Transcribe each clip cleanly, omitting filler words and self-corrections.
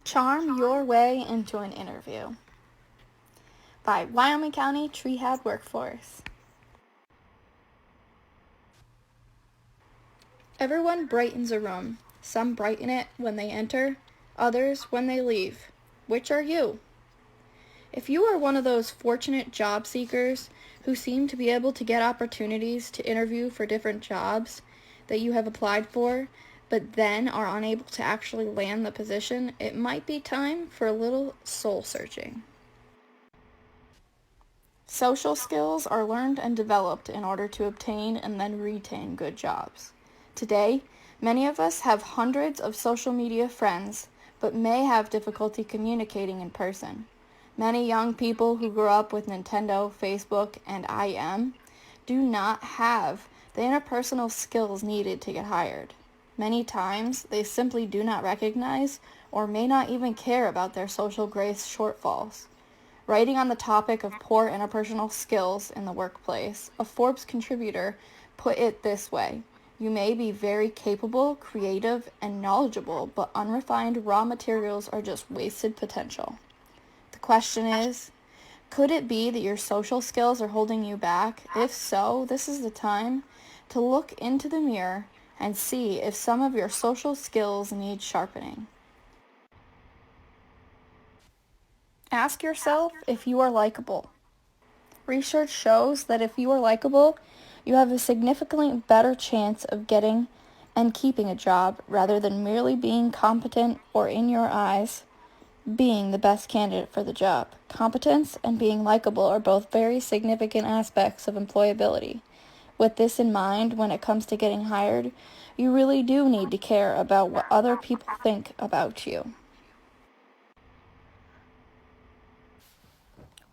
Charm Your Way into an Interview by Wyoming County Treehab Workforce. Everyone brightens a room. Some brighten it when they enter, others when they leave. Which are you? If you are one of those fortunate job seekers who seem to be able to get opportunities to interview for different jobs that you have applied for, but then are unable to actually land the position, it might be time for a little soul searching. Social skills are learned and developed in order to obtain and then retain good jobs. Today, many of us have hundreds of social media friends, but may have difficulty communicating in person. Many young people who grew up with Nintendo, Facebook, and IM do not have the interpersonal skills needed to get hired. Many times, they simply do not recognize or may not even care about their social grace shortfalls. Writing on the topic of poor interpersonal skills in the workplace, a Forbes contributor put it this way: you may be very capable, creative, and knowledgeable, but unrefined raw materials are just wasted potential. The question is, could it be that your social skills are holding you back? If so, this is the time to look into the mirror and see if some of your social skills need sharpening. Ask yourself if you are likable. Research shows that if you are likable, you have a significantly better chance of getting and keeping a job rather than merely being competent or, in your eyes, being the best candidate for the job. Competence and being likable are both very significant aspects of employability. With this in mind, when it comes to getting hired, you really do need to care about what other people think about you.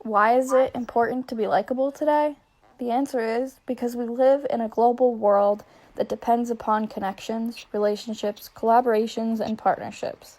Why is it important to be likable today? The answer is because we live in a global world that depends upon connections, relationships, collaborations, and partnerships.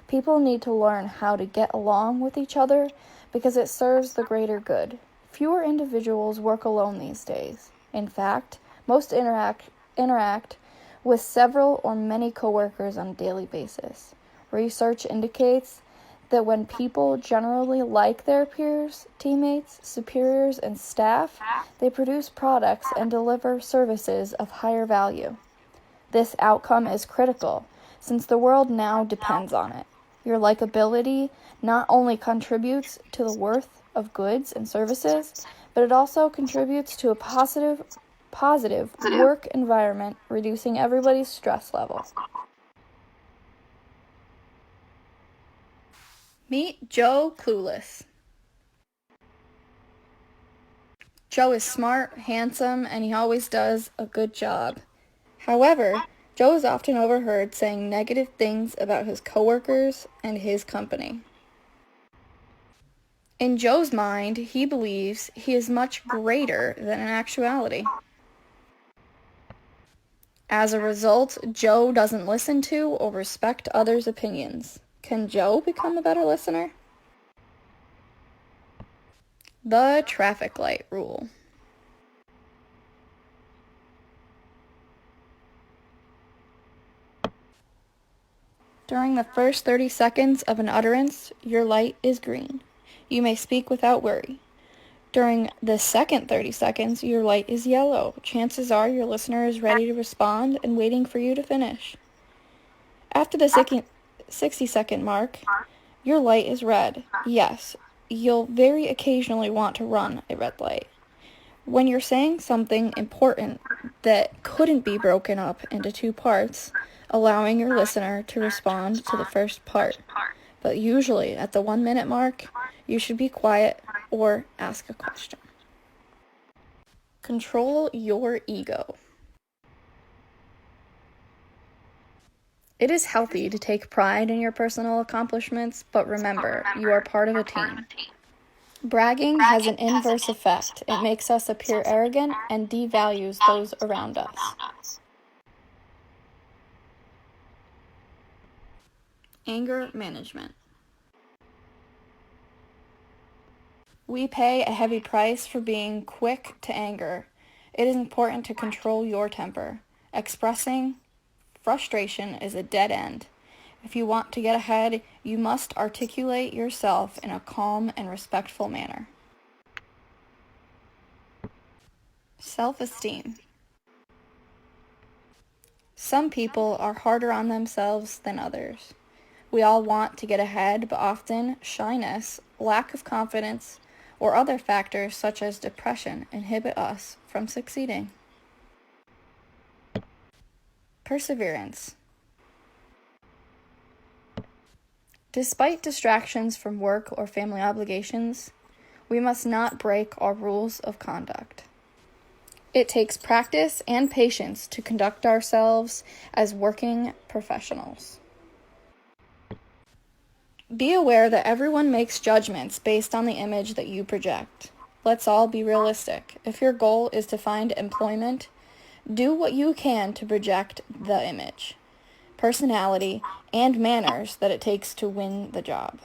People need to learn how to get along with each other because it serves the greater good. Fewer individuals work alone these days. In fact, most interact with several or many coworkers on a daily basis. Research indicates that when people generally like their peers, teammates, superiors, and staff, they produce products and deliver services of higher value. This outcome is critical, since the world now depends on it. Your likability not only contributes to the worth of goods and services, but it also contributes to a positive work environment, reducing everybody's stress level. Meet Joe Clueless. Joe is smart, handsome, and he always does a good job. However, Joe is often overheard saying negative things about his coworkers and his company. In Joe's mind, he believes he is much greater than in actuality. As a result, Joe doesn't listen to or respect others' opinions. Can Joe become a better listener? The traffic light rule. During the first 30 seconds of an utterance, your light is green. You may speak without worry. During the second 30 seconds, your light is yellow. Chances are your listener is ready to respond and waiting for you to finish. After the 60-second mark, your light is red. Yes, you'll very occasionally want to run a red light. When you're saying something important that couldn't be broken up into two parts, allowing your listener to respond to the first part. But usually at the 1 minute mark, you should be quiet or ask a question. Control your ego. It is healthy to take pride in your personal accomplishments, but remember, you are part of a team. Bragging has an inverse effect. It makes us appear arrogant and devalues those around us. Anger management. We pay a heavy price for being quick to anger. It is important to control your temper. Expressing frustration is a dead end. If you want to get ahead, you must articulate yourself in a calm and respectful manner. Self-esteem. Some people are harder on themselves than others. We all want to get ahead, but often shyness, lack of confidence, or other factors such as depression inhibit us from succeeding. Perseverance. Despite distractions from work or family obligations, we must not break our rules of conduct. It takes practice and patience to conduct ourselves as working professionals. Be aware that everyone makes judgments based on the image that you project. Let's all be realistic. If your goal is to find employment, do what you can to project the image, personality, and manners that it takes to win the job.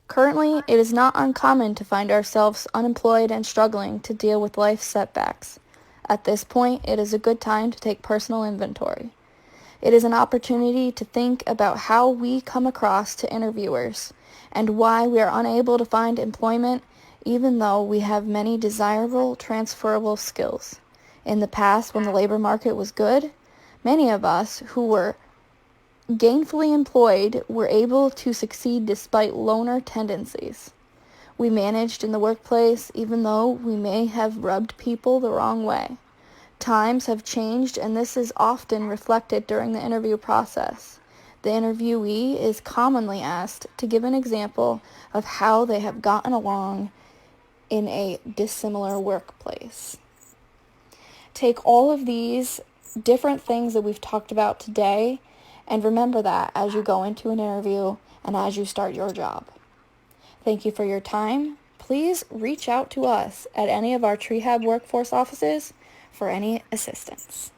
Currently, it is not uncommon to find ourselves unemployed and struggling to deal with life's setbacks. At this point, it is a good time to take personal inventory. It is an opportunity to think about how we come across to interviewers and why we are unable to find employment even though we have many desirable transferable skills. In the past, when the labor market was good, many of us who were gainfully employed were able to succeed despite loner tendencies. We managed in the workplace even though we may have rubbed people the wrong way. Times have changed, and this is often reflected during the interview process. The interviewee is commonly asked to give an example of how they have gotten along in a dissimilar workplace. Take all of these different things that we've talked about today and remember that as you go into an interview and as you start your job. Thank you for your time. Please reach out to us at any of our Trehab workforce offices for any assistance.